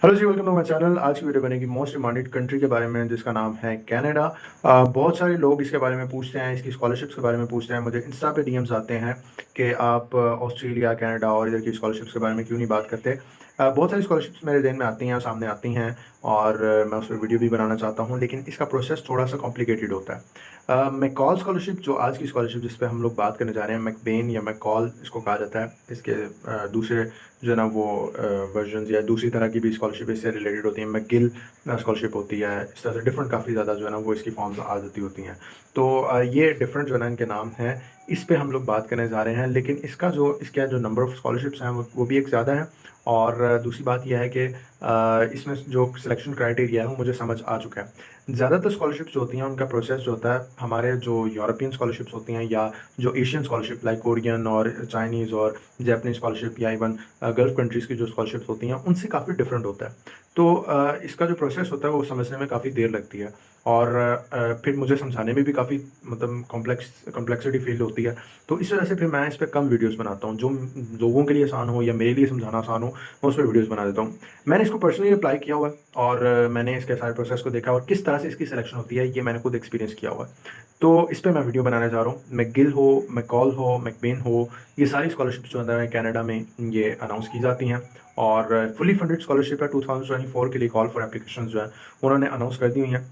Hello ji, welcome to my channel. आज की video बनेगी मोस्ट डिमांडेड कंट्री के बारे में, जिसका नाम है कनाडा। बहुत सारे लोग इसके बारे में पूछते हैं, इसकी स्कॉलरशिप्स के बारे में पूछते हैं। मुझे इंस्टा पे डीएम्स आते हैं कि आप ऑस्ट्रेलिया, कनाडा और इधर की स्कॉलरशिप्स के बारे में क्यों नहीं बात करते। बहुत सारी स्कॉलरशिप्स मेरे ध्यान में आती हैं और सामने आती हैं, और मैं उस पर वीडियो भी बनाना चाहता हूँ, लेकिन इसका प्रोसेस थोड़ा सा कॉम्प्लिकेटेड होता है। मैकॉल स्कॉलरशिप, जो आज की स्कॉलरशिप जिस पे हम लोग बात करने जा रहे हैं, मैकबेन या मैकॉल इसको कहा जाता है। इसके दूसरे जो है ना वो वर्जन या दूसरी तरह की भी स्कॉलरशिप इससे रिलेटेड होती है। मैकगिल स्कॉलरशिप होती है। इस तरह से डिफरेंट काफ़ी ज़्यादा जो है ना वो इसकी फॉर्म्स आ जाती होती हैं। तो ये डिफरेंट जो है ना इनके नाम हैं, इस पे हम लोग बात करने जा रहे हैं। लेकिन इसका जो नंबर ऑफ़ स्कॉलरशिप्स हैं वो भी एक ज़्यादा है। और दूसरी बात यह है कि इसमें जो सिलेक्शन क्राइटेरिया है वो मुझे समझ आ चुका है। ज़्यादातर स्कॉलरशिप्स जो होती हैं उनका प्रोसेस जो होता है, हमारे जो यूरोपियन स्कॉलरशिप्स होती हैं या जो एशियन स्कॉलरशिप लाइक कोरियन और चाइनीज़ और जापानीज़ स्कॉलरशिप या इवन गल्फ़ कंट्रीज़ की जो स्कॉलरशिप्स होती हैं उनसे काफ़ी डिफरेंट होता है। तो इसका जो प्रोसेस होता है वो समझने में काफ़ी देर लगती है, और फिर मुझे समझाने में भी काफ़ी मतलब कॉम्प्लेक्सिटी फ़ील होती है। तो इस वजह से फिर मैं इस पे कम वीडियोज़ बनाता हूँ, जो लोगों के लिए आसान हो या मेरे लिए समझाना आसान हो, मैं उस पे वीडियोज़ बना देता हूँ। मैंने इसको पर्सनली अप्लाई किया हुआ है, और मैंने इसके सारे प्रोसेस को देखा और किस तरह से इसकी सिलेक्शन होती है ये मैंने खुद एक्सपीरियंस किया हुआ है। तो इस पे मैं वीडियो बनाने जा रहा हूँ। मैकगिल हो, मैकॉल हो, मैकबेन हो, ये सारी स्कॉलरशिप्स जो है कनाडा में ये अनाउंस की जाती हैं। और फुली फंडेड स्कॉलरशिप है। 2024 के लिए कॉल फॉर एप्लीकेशन जो है उन्होंने अनाउंस कर दी हुई हैं।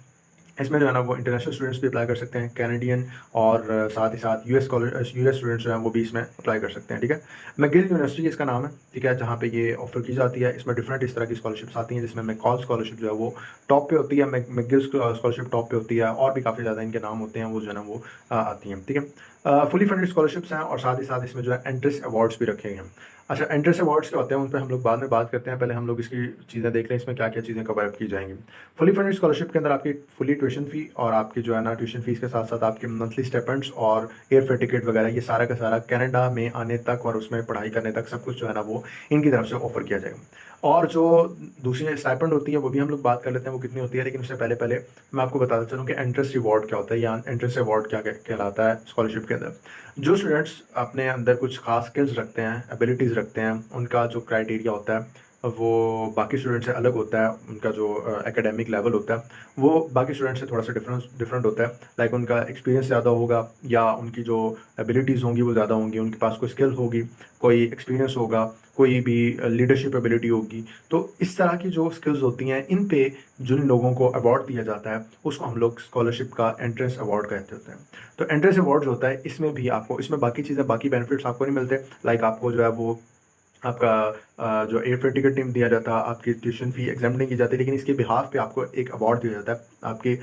इसमें जो है ना वो इंटरनेशनल स्टूडेंट्स भी अप्लाई कर सकते हैं, कैनेडियन, और साथ ही साथ यूएस स्टूडेंट्स जो हैं वो भी इसमें अप्लाई कर सकते हैं। ठीक है, मैकगिल यूनिवर्सिटी इसका नाम है। ठीक है, जहाँ पे ये ऑफर की जाती है। इसमें डिफरेंट इस तरह की स्कॉलरशिप्स आती हैं, जिसमें मैकॉल स्कॉलरशिप जो है वो टॉप पे होती है, मैकगिल स्कॉलरशिप टॉप पे होती है, और भी काफ़ी ज़्यादा इनके नाम होते हैं वो जो है ना वो आती हैं। ठीक है, फुली फंडेड स्कॉलरशिप्स हैं, और साथ ही साथ इसमें जो है एंट्रेंस अवार्ड्स भी रखे गए हैं। अच्छा, एंट्रेंस अवार्ड्स क्या होते हैं उन पर हम लोग बाद में बात करते हैं। पहले हम लोग इसकी चीज़ें देख लें, इसमें क्या क्या चीज़ें कवर अप की जाएंगी। फुली फंडेड स्कॉलरशिप के अंदर आपकी फुली ट्यूशन फ़ी, और आपकी जो है ना ट्यूशन फीस के साथ साथ आपके मंथली स्टेपेंड्स और एयर फेयर टिकट वगैरह, ये सारा का सारा कनाडा में आने तक और उसमें पढ़ाई करने तक सब कुछ जो है ना वो इनकी तरफ से ऑफर किया जाएगा। और जो दूसरी स्टाइपेंड होती है वो भी हम लोग बात कर लेते हैं, वो कितनी होती है। लेकिन उससे पहले पहले मैं आपको बताता चलूँ कि एंट्रेंस रिवॉर्ड क्या होता है, या एंट्रेंस अवार्ड क्या कहलाता है स्कॉलरशिप के अंदर। जो स्टूडेंट्स अपने अंदर कुछ खास स्किल्स रखते हैं, एबिलिटीज़ रखते हैं, उनका जो क्राइटेरिया होता है वो बाकी स्टूडेंट से अलग होता है। उनका जो एकेडमिक लेवल होता है वो बाकी स्टूडेंट से थोड़ा सा डिफरेंट होता है। लाइक उनका एक्सपीरियंस ज़्यादा होगा, या उनकी जो एबिलिटीज़ होंगी वो ज़्यादा होंगी, उनके पास कोई स्किल होगी, कोई एक्सपीरियंस होगा, कोई भी लीडरशिप एबिलिटी होगी। तो इस तरह की जो स्किल्स होती हैं, इन पे जिन लोगों को अवार्ड दिया जाता है उसको हम लोग स्कॉलरशिप का एंट्रेंस अवार्ड कहते होते हैं। तो एंट्रेंस अवार्ड जो होता है इसमें भी आपको, इसमें बाकी चीज़ें, बाकी बेनिफिट्स आपको नहीं मिलते। लाइक आपको जो है वो आपका जो एयर फेयर टिकट नहीं दिया जाता, आपकी ट्यूशन फ़ी एग्जाम नहीं की जाती, लेकिन इसके बिहाफ पे आपको एक अवार्ड दिया जाता है। आपकी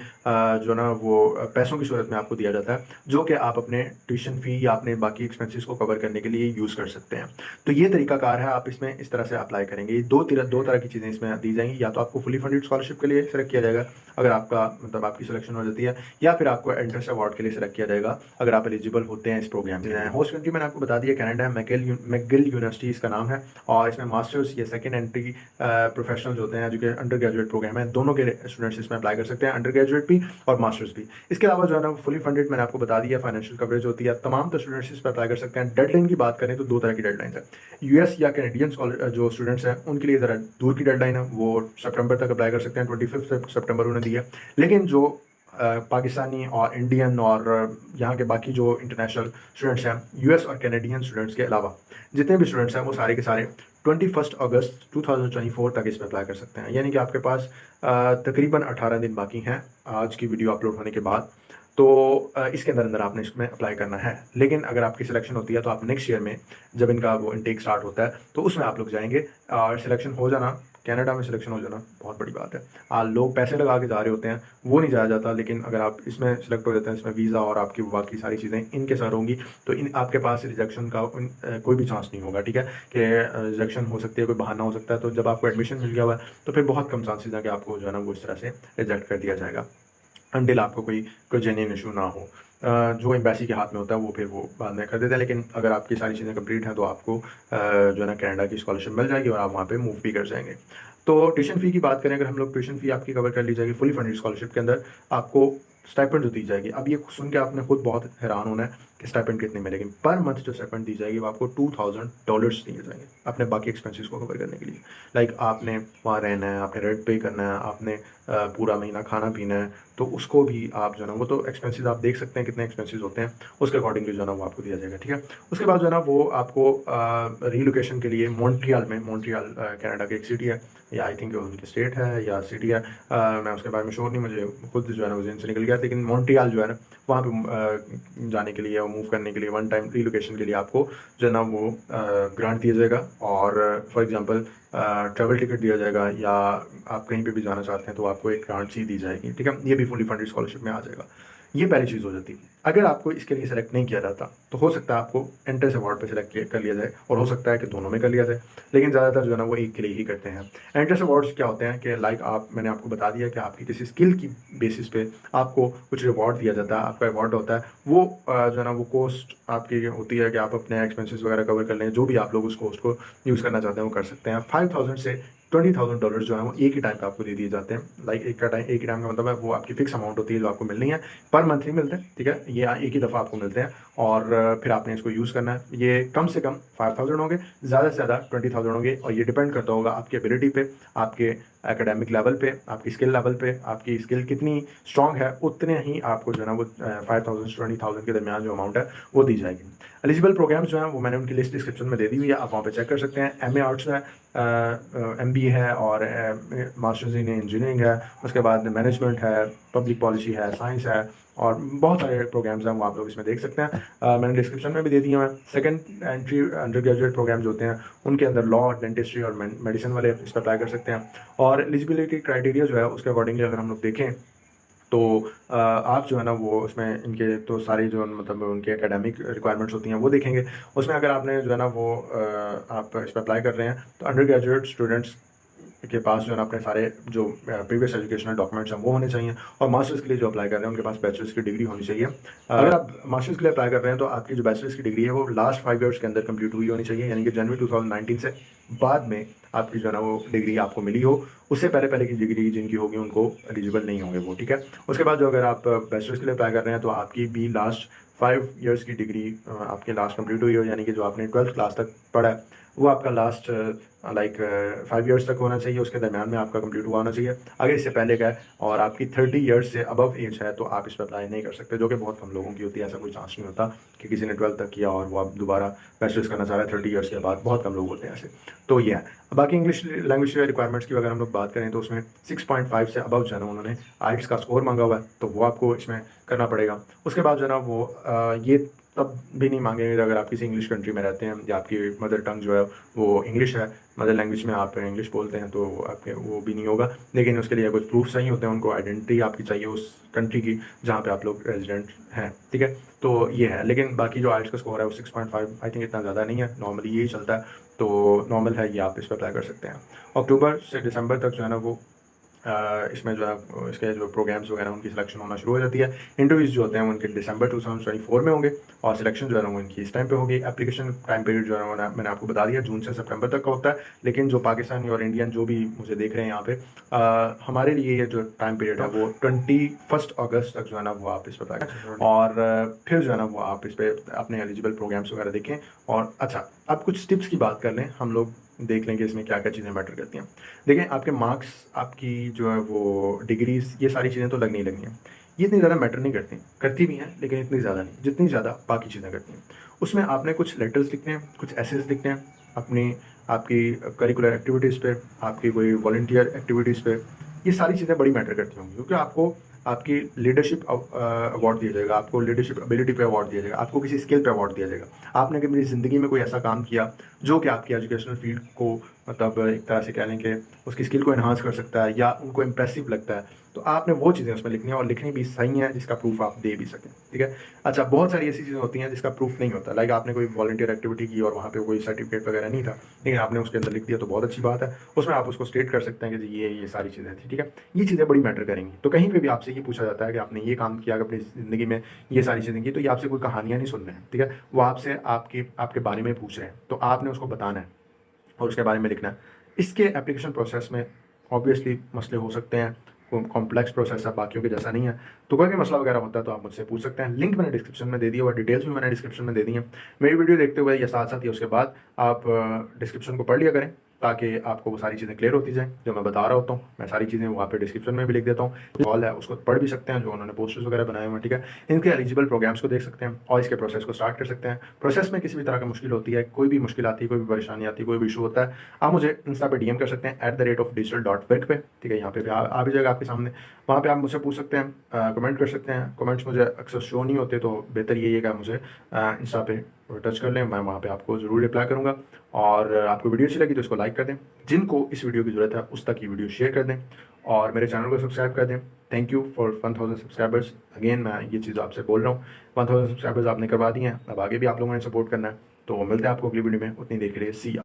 जो ना वो पैसों की सूरत में आपको दिया जाता है, जो कि आप अपने ट्यूशन फ़ी या अपने बाकी एक्सपेंसेस को कवर करने के लिए यूज़ कर सकते हैं। तो ये तरीकाकार है, आप इसमें इस तरह से अप्लाई करेंगे। ये दो तरह की चीज़ें इसमें दी जाएंगी। या तो आपको फुली फंडेड स्कॉलरशिप के लिए सेलेक्ट किया जाएगा अगर आपका मतलब आपकी सिलेक्शन हो जाती है, या फिर आपको एंट्रेंस अवार्ड के लिए सेलेक्ट किया जाएगा अगर आप एलिजिबल होते हैं इस प्रोग्राम के। होस्ट कंट्री मैंने आपको बता दिया कनाडा है। मैकगिल यूनिवर्सिटी इसका नाम है, और इसमें मास्टर्स या सेकेंड एंट्री प्रोफेशनल्स होते हैं, जो कि अंडर ग्रेजुएट प्रोग्राम है। दोनों के स्टूडेंट्स इसमें अप्लाई कर सकते हैं, अंडर ग्रेजुएट भी और मास्टर्स भी। इसके अलावा जो है ना फुली फंडेड मैंने आपको बता दिया, फाइनेंशियल कवरेज होती है, तमाम तो स्टूडेंट्स इस पर अप्लाई कर सकते हैं। डेडलाइन की बात करें तो दो तरह की डेडलाइन है। यूएस या कैनेडियन जो स्टूडेंट्स हैं उनके लिए ज़रा दूर की डेडलाइन है, वो सितंबर तक अप्लाई कर सकते हैं। 25 सितंबर उन्हें दी है। लेकिन जो पाकिस्तानी और इंडियन और यहाँ के बाकी जो इंटरनेशनल स्टूडेंट्स हैं, यूएस और कैनेडियन स्टूडेंट्स के अलावा जितने भी स्टूडेंट्स हैं वो सारे के सारे 21 अगस्त 2024 तक इस पर अप्लाई कर सकते हैं। यानी कि आपके पास तकरीबन 18 दिन बाकी हैं आज की वीडियो अपलोड होने के बाद। तो इसके अंदर अंदर आपने इसमें अप्लाई करना है। लेकिन अगर आपकी सिलेक्शन होती है तो आप नेक्स्ट ईयर में, जब इनका वो इनटेक स्टार्ट होता है, तो उसमें आप लोग जाएंगे। और सिलेक्शन हो जाना, कनाडा में सिलेक्शन हो जाना बहुत बड़ी बात है। लोग पैसे लगा के जा रहे होते हैं, वो नहीं जाया जाता। लेकिन अगर आप इसमें सेलेक्ट हो जाते हैं, इसमें वीज़ा और आपकी बाकी सारी चीज़ें इनके साथ होंगी, तो आपके पास रिजेक्शन का कोई भी चांस नहीं होगा। ठीक है, कि रिजेक्शन हो सकती है, कोई बहाना हो सकता है। तो जब आपको एडमिशन मिल गया हुआ है तो फिर बहुत कम चांसेस है कि आपको जो है ना वो इस तरह से रिजेक्ट कर दिया जाएगा, अनटिल आपको कोई जेन्युइन इशू ना हो। जो एम्बेसी के हाथ में होता है वो फिर वो बाद में कर देते हैं। लेकिन अगर आपकी सारी चीज़ें कंप्लीट हैं तो आपको जो है ना कनाडा की स्कॉलरशिप मिल जाएगी, और आप वहाँ पे मूव भी कर जाएंगे। तो ट्यूशन फ़ी की बात करें, अगर हम लोग ट्यूशन फ़ी आपकी कवर कर ली जाएगी फुली फंडेड स्कॉलरशिप के अंदर, आपको स्टाइपेंड जो दी जाएगी, अब ये सुन के आपने खुद बहुत हैरान होना है कि स्टाइपेंड कितनी मिलेगी। पर मंथ जो स्टाइपेंड दी जाएगी वो आपको $2000 दिए जाएंगे अपने बाकी एक्सपेंसेस को कवर करने के लिए। लाइक आपने वहाँ रहना है, आपने रेंट पे करना है, आपने पूरा महीना खाना पीना है, तो उसको भी आप जो है ना, वो तो एक्सपेंसेस आप देख सकते हैं कितने एक्सपेंसेस होते हैं, उसके अकॉर्डिंगली जो है ना वो आपको दिया जाएगा, ठीक है। उसके बाद जो है ना वो आपको रीलोकेशन के लिए मॉन्ट्रियल कनाडा की एक सिटी है, या आई थिंक उनकी स्टेट है या सिटी है, मैं उसके बारे में श्योर नहीं, मुझे खुद जो है ना वो ज़हन से निकल गया, लेकिन मॉन्ट्रियल जो है ना वहाँ पे जाने के लिए और मूव करने के लिए वन टाइम रीलोकेशन के लिए आपको जो है ना वो ग्रांट दिया जाएगा, और फॉर एग्जांपल ट्रैवल टिकट दिया जाएगा, या आप कहीं पे भी जाना चाहते हैं तो आपको एक ग्रांट सी दी जाएगी, ठीक है। ये भी फुली फंडेड स्कॉलरशिप में आ जाएगा। ये पहली चीज़ हो जाती है। अगर आपको इसके लिए सेलेक्ट नहीं किया जाता तो हो सकता है आपको एंट्रेंस अवार्ड पे सेलेक्ट कर लिया जाए, और हो सकता है कि दोनों में कर लिया जाए, लेकिन ज़्यादातर जो है ना वो एक के लिए ही करते हैं। एंट्रेंस अवार्ड्स क्या होते हैं कि लाइक मैंने आपको बता दिया कि आपकी किसी स्किल की बेसिस पे आपको कुछ रिवॉर्ड दिया जाता है, आपका अवार्ड होता है, वो जो है ना वो कॉस्ट आपकी होती है कि आप अपने एक्सपेंसेस वगैरह कवर कर लें, जो भी आप लोग उस कॉस्ट को यूज़ करना चाहते हैं वो कर सकते हैं। $5000 से $20,000 जो है वो एक ही टाइम पे आपको दे दिए जाते हैं। लाइक एक ही टाइम का मतलब है वो आपकी फिक्स अमाउंट होती है जो आपको मिलनी है, पर मंथ नहीं मिलते, ठीक है। ये एक ही दफ़ा आपको मिलते हैं, और फिर आपने इसको यूज़ करना है। ये कम से कम 5000 होंगे, ज़्यादा से ज़्यादा 20000 होंगे, और ये डिपेंड करता होगा आपकी एबिलिटी पे, आपके एकेडमिक लेवल पे, आपकी स्किल लेवल पे। आपकी स्किल कितनी स्ट्रॉन्ग है उतने ही आपको जो है ना वो 5000 से 20000 के दरमियान जो अमाउंट है वो दी जाएगी। एलिजिबल प्रोग्राम्स जो हैं वो मैंने उनकी लिस्ट डिस्क्रिप्शन में दे दी हुई है, आप वहाँ पे चेक कर सकते हैं। MA आर्ट्स है, MBA है, और मास्टर्स इन इंजीनियरिंग है, उसके बाद मैनेजमेंट है, पब्लिक पॉलिसी है, साइंस है, और बहुत सारे प्रोग्राम्स हैं वो आप लोग इसमें देख सकते हैं। मैंने डिस्क्रिप्शन में भी दे दिए हैं। Second entry under graduate programmes होते हैं, उनके अंदर लॉ, डेंटिस्ट्री और मेडिसिन वाले इस पर अप्लाई कर सकते हैं। और एलिजिबिलिटी क्राइटेरिया जो है उसके अकॉर्डिंगली अगर हम लोग देखें तो आप जो है ना वो उसमें इनके तो सारी जो मतलब उनके एकेडमिक रिक्वायरमेंट्स होती हैं वो देखेंगे। उसमें अगर आपने जो है ना वो आप इस पर अप्लाई कर रहे हैं तो अंडर ग्रेजुएट स्टूडेंट्स के पास जो है ना अपने सारे जो प्रीवियस एजुकेशनल डॉक्यूमेंट्स हैं वो होने चाहिए, और मास्टर्स के लिए जो अप्लाई कर रहे हैं उनके पास बैचलर्स की डिग्री होनी चाहिए। अगर आप मास्टर्स के लिए अप्लाई कर रहे हैं तो आपकी जो बैचलर्स की डिग्री है वो लास्ट 5 ईयर्स के अंदर कंप्लीट हुई होनी चाहिए, यानी कि जनवरी 2019 से बाद में आपकी जो है ना वो डिग्री आपको मिली हो। उससे पहले पहले की डिग्री जिनकी होगी उनको एलिजिबल नहीं होंगे वो, ठीक है। उसके बाद जो अगर आप बैचलर्स के लिए अप्लाई कर रहे हैं तो आपकी भी लास्ट 5 ईयर्स की डिग्री आपके लास्ट कंप्लीट हुई हो, यानी कि जो आपने 12th क्लास तक पढ़ा है वो आपका लास्ट 5 ईयर्स तक होना चाहिए, उसके दरमियान में आपका कंप्लीट हुआ होना चाहिए। अगर इससे पहले का है और आपकी 30 ईयर्स से अबव एज है तो आप इस पर अप्लाई नहीं कर सकते, जो कि बहुत कम लोगों की होती है। ऐसा कोई चांस नहीं होता कि किसी ने 12th तक किया और वो आप दोबारा बैचलर्स करना चाह रहे हैं 30 ईयर्स के बाद, बहुत कम लोग होते हैं ऐसे। तो ये है। बाकी इंग्लिश लैंग्वेज रिक्वायरमेंट्स की अगर हम लोग बात करें तो उसमें 6.5 से अबव जो है ना उन्होंने आइल्स का स्कोर मांगा हुआ है, तो वो आपको इसमें करना पड़ेगा। उसके बाद जो है ना वो ये तब भी नहीं मांगेंगे अगर आप किसी इंग्लिश कंट्री में रहते हैं या आपकी मदर टंग जो है वो इंग्लिश है, मदर लैंग्वेज में आप इंग्लिश बोलते हैं, तो आपके वो भी नहीं होगा। लेकिन उसके लिए कुछ प्रूफ चाहिए होते हैं, उनको आइडेंटिटी आपकी चाहिए उस कंट्री की जहाँ पे आप लोग रेजिडेंट हैं, ठीक है। तो ये है, लेकिन बाकी जो आइल्स का स्कोर है वो 6.5 आई थिंक इतना ज़्यादा नहीं है, नॉर्मली यही चलता है, तो नॉर्मल है ये, आप इस पर अप्लाई कर सकते हैं। अक्टूबर से दिसंबर तक जो है ना वो इसमें जो है इसके जो प्रोग्राम्स वगैरह उनकी सिलेक्शन होना शुरू हो जाती है। इंटरव्यूज़ जो होते हैं उनके दिसंबर 2024 में होंगे, और सिलेक्शन जो है ना वो इनकी इस टाइम पे होगी। एप्लीकेशन टाइम पीरियड जो है ना मैंने आपको बता दिया, जून से सितंबर तक का होता है। लेकिन जो पाकिस्तानी और इंडियन जो भी मुझे देख रहे हैं यहाँ पे, हमारे लिए ये जो टाइम पीरियड है वो 21 अगस्त तक जो है ना वो आप इस पर अप्लाई, और फिर जो है ना वो आप इस पर अपने एलिजिबल प्रोग्राम्स वगैरह देखें। और अच्छा, अब कुछ टिप्स की बात कर लें, हम लोग देख लेंगे इसमें क्या क्या चीज़ें मैटर करती हैं। देखिए, आपके मार्क्स, आपकी जो है वो डिग्रीज, ये सारी चीज़ें तो लगनी ही लगनी हैं। ये इतनी ज़्यादा मैटर नहीं करती, करती भी हैं लेकिन इतनी ज़्यादा नहीं जितनी ज़्यादा बाकी चीज़ें करती हैं। उसमें आपने कुछ लेटर्स लिखने हैं, कुछ एसेस लिखने हैं अपनी, आपकी करिकुलर एक्टिविटीज़ पे, आपकी कोई वॉलंटियर एक्टिविटीज़ पे। ये सारी चीज़ें बड़ी मैटर करती होंगी, क्योंकि आपको आपकी लीडरशिप अवार्ड दिया जाएगा, आपको लीडरशिप एबिलिटी पे अवार्ड दिया जाएगा, आपको किसी स्किल पे अवार्ड दिया जाएगा। आपने कभी ज़िंदगी में कोई ऐसा काम किया जो कि आपकी एजुकेशनल फील्ड को मतलब एक तरह से कह लें कि उसकी स्किल को एनहांस कर सकता है या उनको इम्प्रेसिव लगता है, तो आपने वो चीज़ें उसमें लिखनी है, और लिखनी भी सही है जिसका प्रूफ आप दे भी सकें, ठीक है। अच्छा, बहुत सारी ऐसी चीज़ें होती हैं जिसका प्रूफ नहीं होता, लाइक आपने कोई वॉलंटियर एक्टिविटी की और वहाँ पे कोई सर्टिफिकेट वगैरह नहीं था, लेकिन आपने उसके अंदर लिख दिया तो बहुत अच्छी बात है। उसमें आप उसको स्टेट कर सकते हैं कि जी ये सारी चीज़ें थी, ठीक है। ये चीज़ें बड़ी मैटर करेंगी। तो कहीं पर भी आपसे ये पूछा जाता है कि आपने ये काम किया अपनी ज़िंदगी में, ये सारी चीज़ें की, तो ये आपसे कोई कहानियाँ नहीं सुन रहे हैं, ठीक है। वो आपसे आपके बारे में पूछ रहे हैं, तो आपने उसको बताना है और उसके बारे में लिखना है। इसके एप्लीकेशन प्रोसेस में ऑब्वियसली मसले हो सकते हैं, कॉम्प्लेक्स प्रोसेस है, बाकियों के जैसा नहीं है। तो कोई भी मसला वगैरह होता है तो आप मुझसे पूछ सकते हैं। लिंक मैंने डिस्क्रिप्शन में दे दिया हुआ, डिटेल्स भी मैंने डिस्क्रिप्शन में दे दी हैं। मेरी वीडियो देखते हुए या साथ-साथ या उसके बाद आप डिस्क्रिप्शन को पढ़ लिया करें, ताकि आपको वो सारी चीज़ें क्लियर होती जाएँ, जो मैं बता रहा होता हूँ। मैं सारी चीज़ें वहाँ पे डिस्क्रिप्शन में भी लिख देता हूँ। कॉल है उसको पढ़ भी सकते हैं, जो उन्होंने पोस्टर्स वगैरह बनाए हुए हैं, ठीक है। इनके एलिजिबल प्रोग्राम्स को देख सकते हैं और इसके प्रोसेस को स्टार्ट कर सकते हैं। प्रोसेस में किसी भी तरह की मुश्किल होती है, कोई भी मुश्किल आती है, कोई भी परेशानी आती है, कोई भी इशू होता है, आप मुझे इंस्टा पे डीएम कर सकते हैं @digital.work पे, ठीक है। यहाँ पे भी आ भी जाएगा आपके सामने। वहाँ पे आप मुझसे पूछ सकते हैं, कमेंट कर सकते हैं। कमेंट्स मुझे अक्सर शो नहीं होते, तो बेहतर यही है कि आप मुझे इंस्टा पे टच कर लें, मैं वहाँ पे आपको ज़रूर रिप्लाई करूँगा। और आपको वीडियो अच्छी लगी तो इसको लाइक कर दें, जिनको इस वीडियो की ज़रूरत है उस तक ये वीडियो शेयर कर दें और मेरे चैनल को सब्सक्राइब कर दें। Thank you for 1000 subscribers. Again मैं ये चीज़ आपसे बोल रहा हूँ, 1000 सब्सक्राइबर्स आपने करवा दिए हैं, अब आगे भी आप लोगों ने सपोर्ट करना है। तो मिलते हैं आपको अगली वीडियो में, उतनी देर के लिए सी या।